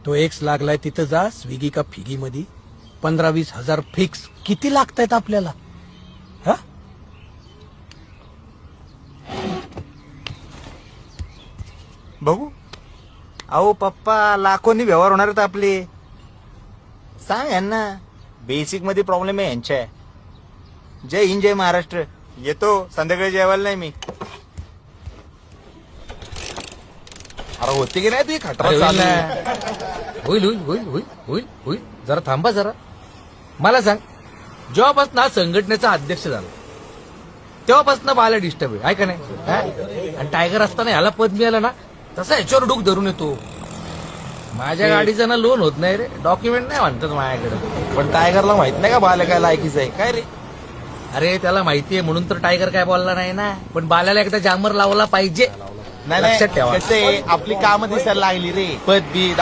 तो एक्स लागलाय तिथं जा स्विगी का फिगी मध्ये 15-20 हजार फिक्स. किती लागतायत आपल्याला? हा बघू. अहो पप्पा, लाखोनी व्यवहार होणार आहेत आपले. सांग यांना बेसिक मध्ये प्रॉब्लेम आहे यांच्या. जय हिंद, जय महाराष्ट्र. येतो संध्याकाळी जेवायला नाही मी. अरे होते की नाही ती खटरा अरे चालू. होईल होईल होईल होईल होईल होईल. जरा थांबा जरा. मला सांग, जेव्हापासून हा संघटनेचा अध्यक्ष झाला तेव्हापासून बाला डिस्टर्ब आहे का नाही? हा? आणि टायगर असताना ह्याला पद मिळालं ना, तसा ह्याच्यावर डूक धरून येतो. माझ्या गाडीचं ना लोन होत नाही रे, डॉक्युमेंट नाही म्हणतात माझ्याकडे. पण टायगरला माहित नाही का बाला काय लायकीच आहे काय रे? अरे त्याला माहितीये म्हणून तर टायगर काय बोलला नाही ना. पण बाल्याला एकदा जामर लावला पाहिजे. नाही लक्षात ठेवा. कसं आहे, आपली कामं दिसायला लागली रे. पद बीत